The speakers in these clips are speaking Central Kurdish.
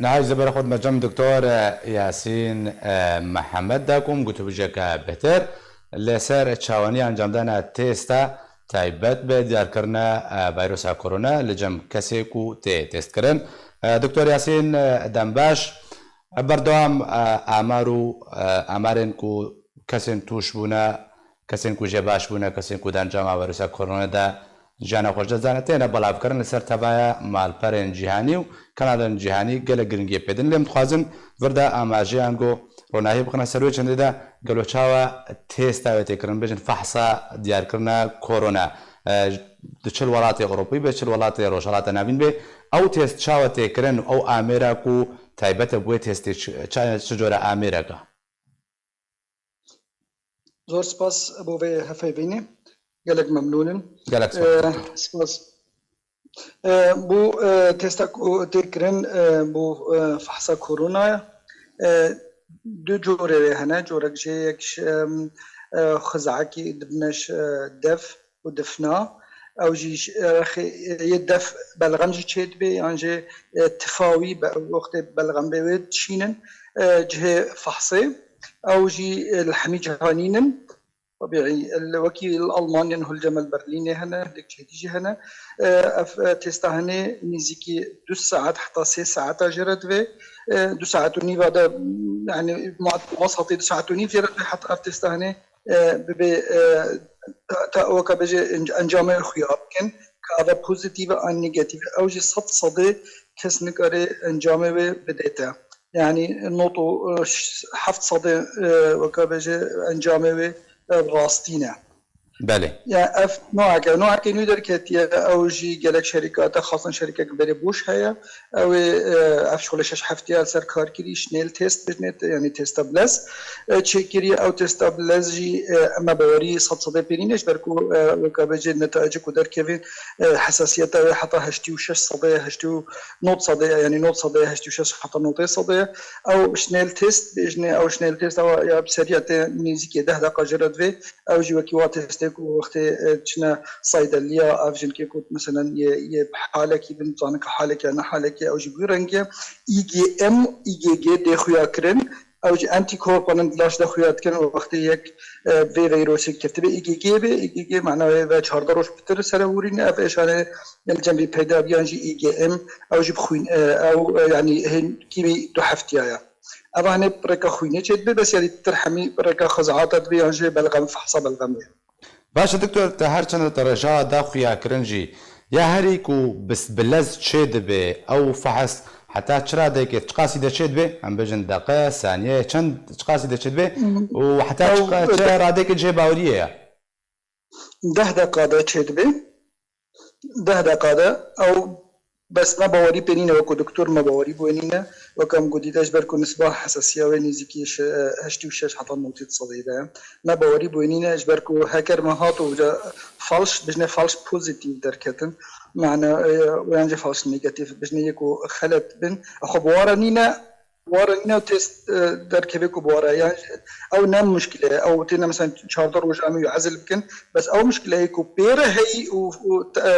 نعم زبر خود مجمع دكتور ياسين محمد داكم قلت بجاك بهتر لسر تشاواني انجام دانا تيستا تایبەت بە دیارکردنا ڤایرۆسا کۆرۆنا لە جەم کەسێک و تێستکردن. دکتۆر یاسین دەمباش بەردەوام ئامار و ئامارێن و کەسێن توش بوونە کەسێن و ژێباش بوونە کەسێن و دەنجاما ڤایرۆسا کۆرۆنادا ژیانە خۆش دەزانێت تێنە بەڵاوکردن لەسەر تەبایە ماڵپەرێن جیهانی و کەناڵەن جیهانی گەلە گرنگیە پێدن لێم دخوازن وردا ئاماژەیان گۆ ڕۆناهی بخنە سەروی چەندێدا گەلۆچاوە تێستا تێکردن بێژن فەحسا دیارکردنا کۆرۆنا چل وڵاتی ئەوڕۆپی بێ چل وڵاتی ڕۆژهەڵاتە ناوین بێ ئەو تێست چاوە تێکردن ئەو ئامێرە و تایبەتە بۆی تێستی چ جۆرە ئامێرەکە. زۆر سپاس بۆ vê هەفەی بینێ gelek memnûnin spas بۆ تێستا تێکردن بۆ فەحسا کۆرۆنایە دو جۆرێ هەنە جۆرەك jê yek xizekî dibneş dev û difna ew jî yê dev belxem jî çê dibe yan jê tifawî wextê belxembê wê dişînin cihê fehsê ew jî li hemî cihanînin طبيعي وكي الالمانيا هو الجمل برليني هنا هذيك جي هنا تيستا هنا نيزيكي 2 ساعات حتى 6 ساعات جرت في 2 ساعات ونيف هذا يعني مواصفات 2 ساعات ونيف جرت حتى تيستا هنا وكا بيجي انجام الخيار كان كذا بوزيتيف او نيجاتيف او جي صدي كس نقري انجام بديتا يعني نوتو حفظ صدي وكا بيجي انجام راستینه. بله. یا اف نوع که نودر کتیه اوجی گلک شرکات خاصن شرکت بری بوش هیا او اف شغلش هفته سر کار کریش نیل تست بجنت یعنی تستا بلس چکری او تستا بلس جی اما بوری صد پرینش برکو وکابجی نتایج کدر کیفین حساسیت او حتی 86 صده 8 نوت صده یعنی نوت صده 86 حتی نوت صده او شنیل تست بجنه او شنیل تست او یا بسریعت نزدیک 10 دقیقه جرد و او جی وکی وقت وقت چنا صيدليه افجن كي كنت مثلا حالك بنطانك حالك انا حالك او جي رنگه اي جي ام اي جي دي خويا كرن او جي انتي كومبوننت لاش د خويا كرن وقت يك في فيروس كتبه اي جي معناه و 14 روز بتر سرورين اف اشاره الجنبي پیدا بيان جي اي جي ام او جي بخوين او يعني هن كيمي دو هفتيايا اما هني بركه خوينه چت بس يعني ترحمي بركه خزعات بيان جي بلغم فحص بلغم باشه دکتور تا هر چند درجه داخویا کرنجی یا هری کو بس بلز چید به او فحص حتی چرا دیگه چقاسی دچید به هم بجن دقیقه ثانیه چند چقاسی دچید به و حتی چرا دیگه جه باوریه 10 دقیقه دچید به 10 دقیقه او بس ما باوري بينينا وكو دكتور ما باوري بوينينا وكم قديت اجبر كو نسبه حساسيه ونيزيكي هشتي وشاش حتى نوتي تصديده ما باوري بوينينا اجبر كو هاكر ما هاتو فالش بجنا فالش بوزيتيف دركتن معنا وينجي فالش نيجاتيف بجنا يكو خلت بن اخو بوارنينا وتست دركبكو بورا يعني او نام مشكله او تينا مثلا شاردر وش عم يعزل بكن بس او مشكله يكو بيره هي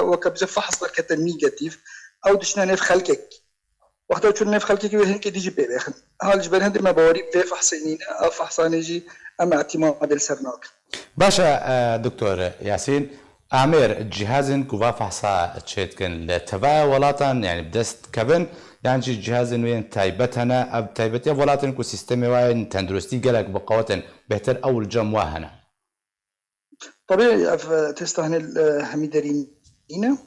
وكبز فحص دركت نيجاتيف او دشنا نف خلكك وقتها تشوف نف خلكك وهن كي ديجي بي اخن هال جبل هند ما بوري في فحصينين او فحصانيجي اما اعتماد السرناك باشا دكتور ياسين عامر جهازن كوفا فحصا تشيتكن لتبا ولاتن يعني بدست كبن يعني جهازن وين تايبتنا اب تايبتي ولاتن كو سيستم وين تندرستي قالك بقوتن بهتر اول جموا هنا طبيعي اف تستهن هميدرين هنا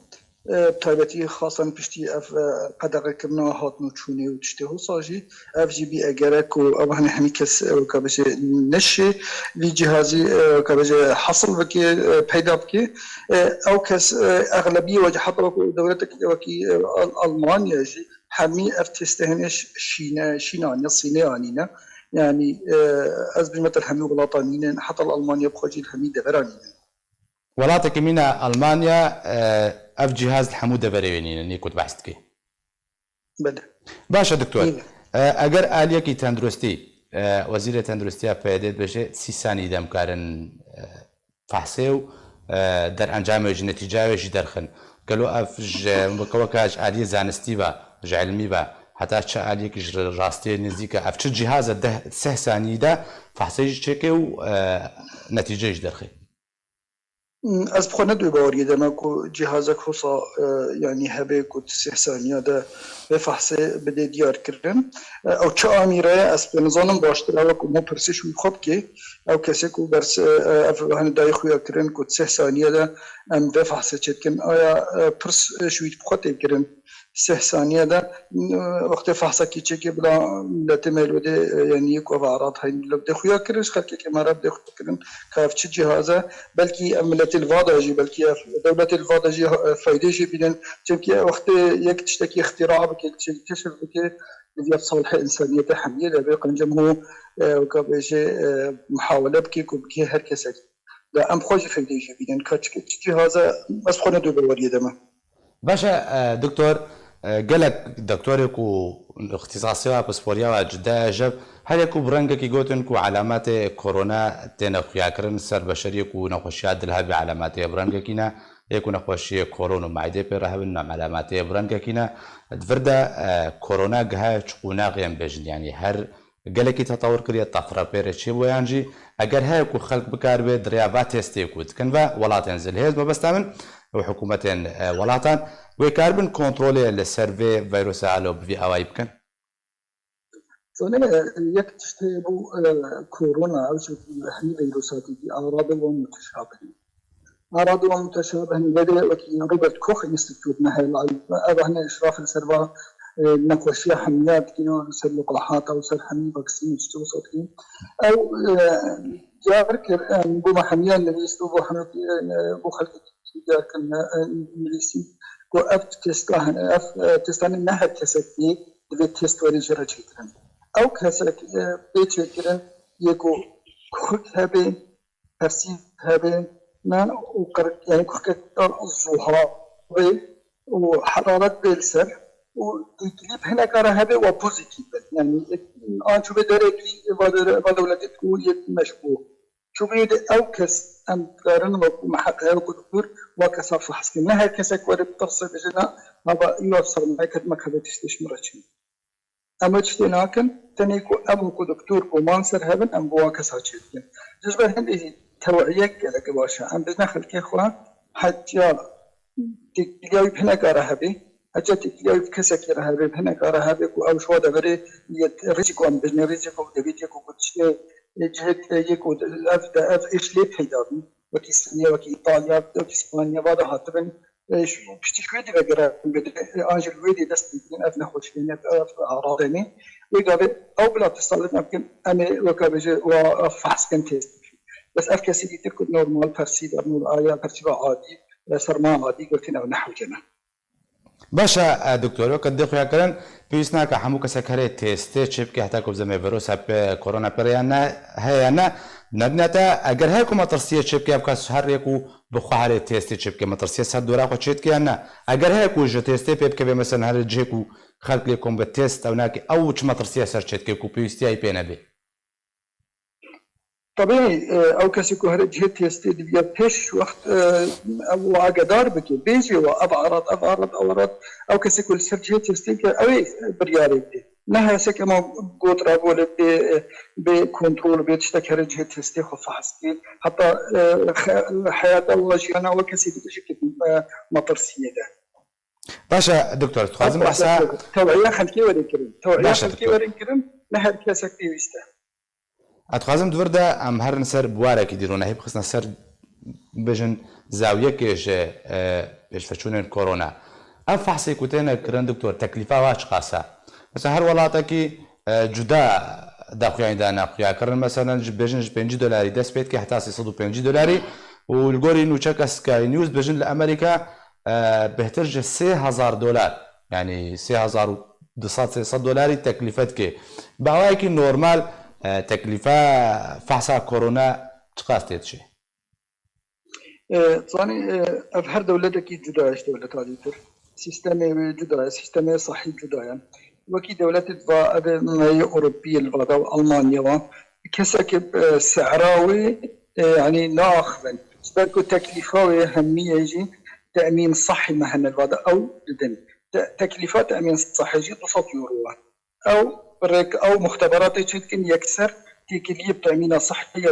تایبەتی خاصن پشتی اف قدر کردن هات نوچونه و تشته و ساجی اف جی بی اگر کو اب هن همی کس که بشه نشه وی جهازی که بشه حصل بکی پیدا بکی او کس اغلبیه وجه حضر دولتك وکی المانيا جی همی اف تستهنش شینانی صینیانینا يعني از بمثل همی غلاطانين حتى الالمانيا بخوجي همی دبرانين ولاتك من المانيا اف جهاز الحمود دبرينين اني كنت بحثتكي بدا باشا دكتور اگر اليكي تندرستي وزير تندرستيا PYD بشه 30 ثانيه دم كارن فحصه در انجام نتيجه وجه درخن قالوا اف مكوكاج عادي زانستي با علمي با حتى تشعل يكجر راستي نزيكا أفتش جهاز ده 3 ثانية ده فحصيج تشيكي ونتيجة درخي. از بخونه دو باوری دم کو جهازک خصا یعنی هبه کو 3 ثانیه ده به فحص بده دیار کردن او چه امیره از بنظانم باشتر او کو پرسش خوب که او کسی کو برس افغان دای خویا کردن کو 3 ثانیه ده ام به فحص چتکن آیا پرس شویت بخوت کردن 3 ثانیه ده وقت فحص کی چه که بلا لتملوده یعنی کو اعراض هاي بده خویا کردن خلک که مرا بده خویا کردن کاف چه جهازه بلکه عملت الفاضجي بلكي دولة الفاضجي فايدة بيدن تمكي وقت يك تشتكي اختراع بك تكتشف بك ديال صالح إنسانية حمية لباقي نجمو وكابيجي محاولة بكي كوبكي هركسك لا أم خوجي فايدة بيدن كتشكي هذا مسخونة دو بوريه دما باشا دكتور قالك دكتورك واختصاصيها بسبوريا وجدا جب هل يكون برنجك يقولون كو علامات كورونا تنخيا كرن سر بشري كو نخشيات لها بعلامات برنجكينا يكون نخشي كورونا معدة برهبنا علامات برنجكينا تفردا كورونا جها تشقونا غيم بجن يعني هر قالك تطور كريا طفرة بيرتشي ويانجي اگر هاي كو خلق بكار بيد رياضات تيستي كود كنفا ولا تنزل هيز ما بستعمل وحكومتين ولاتان وكاربن كنترول للسيرفي فيروس على بفي او يمكن فأنا يكتشفوا كورونا أو شيء هني فيروسات دي أعراض ومتشابهة لدى وكي روبرت كوخ انستيتوت نهاية العلم هنا إشراف السربا نقوشية حميات كينو سر لقاحات أو سر حمي فاكسين يشتغل صوتين أو جارك بوما حميان اللي يستوبوا حمي بو خلق جارك المليسي كو أف تستان نهر كسكي دي تيست وري جرى جيترن او كسك بيتشكرن يكو كوك هبه ترسيب هبه من وقر يعني كوك الزوها وحرارة بالسر وتكليف هنا كاره هبه وبوزيتيف يعني انشو بدركي ودولتك مشبوه شو بيد او كس ام قارن ومحققه وكدكتور وكسر فحص كنا هكسك ورد ترصد جنا هذا يوصل معك ما كبت تستشمرتشي اما تشتناكن تنيكو ابو كدكتور كو مانسر هبن ام بواك ساچيتين جزبر هندي توعيه لك باشا ام بزنا خلكي خوا حتى تكليوي بهنا قرهبي حتى تكليوي بكسك رهبي بهنا قرهبي كو او شو دبري ريسكو ام بزنا ريسكو دبيتيكو كتشي جهه يكو اف ايش لي بيدابي وكي وكي ايطاليا وكي اسبانيا بعد هاتبن بشتكويدي بقرا انجل ويدي دستين افنا خوشين اعراضني وقابل او بلا تصلت يمكن انا وكابجي وفحص كنت بس افكاسيدي تكون نورمال برسيد نور ايا برسيد عادي سرما عادي قلت انا نحو جنا باشا دكتور قد خويا كرن بيسنا كحمو كسكري تيست تشيب كي حتى كوب زمي فيروس كورونا بريانا هي انا ندنتا اگر هيكو مترسيه تشيب كي ابكاس هر يكو بخو على تيست تشيب كي مترسيه صد دورا خو تشيت كي انا اگر هيكو جو تيست بيب كي مثلا هر جيكو خلق لكم بالتيست او ناكي او تش مترسيه سر تشيت كي كو بيستي اي بي نبي طبيعي او كسيكو هر جهه تيست دي بيش وقت او عقدار بكي بيجي وابعرض او كسيكو السرجيه تيست اوي برياري نها سكما قوت رابول بكنترول بيتشتكر جهه تيست خو فحصتي حتى حياه الله جينا وكسيكو تشكل مطرسيه ده باشا دكتور تخازم بحثا توعيه خلكي ورين كريم نهر كاسك بيسته اتخازم دوردا ام هر نسر بوارك يديرون هي بخصنا سر بجن زاويه كيش ايش فشون كورونا ام فحصي كوتينا كرن دكتور تكلفه واش قاسه مثلا هر ولاتكي جدا داخل عندنا خويا كرن مثلا بجن $5 دس بيت كي حتى $150 والغوري نو تشيك سكاي نيوز بجن لامريكا بهترج $3000 يعني $3200 تكلفتك بعوايك نورمال تكلفة فحص كورونا تقاستيت شيء. ثاني أفهر دولتك جداش دولة هذه سيستم جدا سيستم صحي جدا يعني وكي دولة تبع أوروبية البلد ألمانيا كسكب سعراوي يعني ناخذ تبارك تكلفة أهمية يجي تأمين صحي مهن الوضع أو لدن تكلفات تأمين صحي 200 يورو أو مختبرات تشكل يكسر تكليف تأمين صحي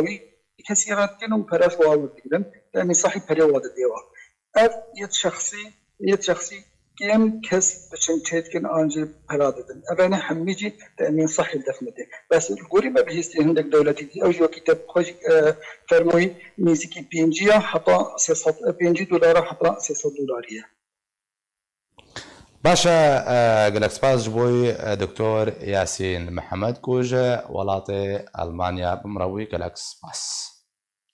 كثيرات كانوا براش واو جدا تأمين صحي بريواد ديوا أف يت شخصي كم كس بشنتيت كان أنجي برادة أبانا حميجي تأمين صحي دفمته بس القريبة بهستي عندك دولتي أو جو كتاب خوش فرموي نيزكي بينجيا حتى 600 بينجي دولار حتى 600 دولارية باشا قلك سباس جبوي دكتور ياسين محمد كوجة ولاطي ألمانيا بمروي قلك سباس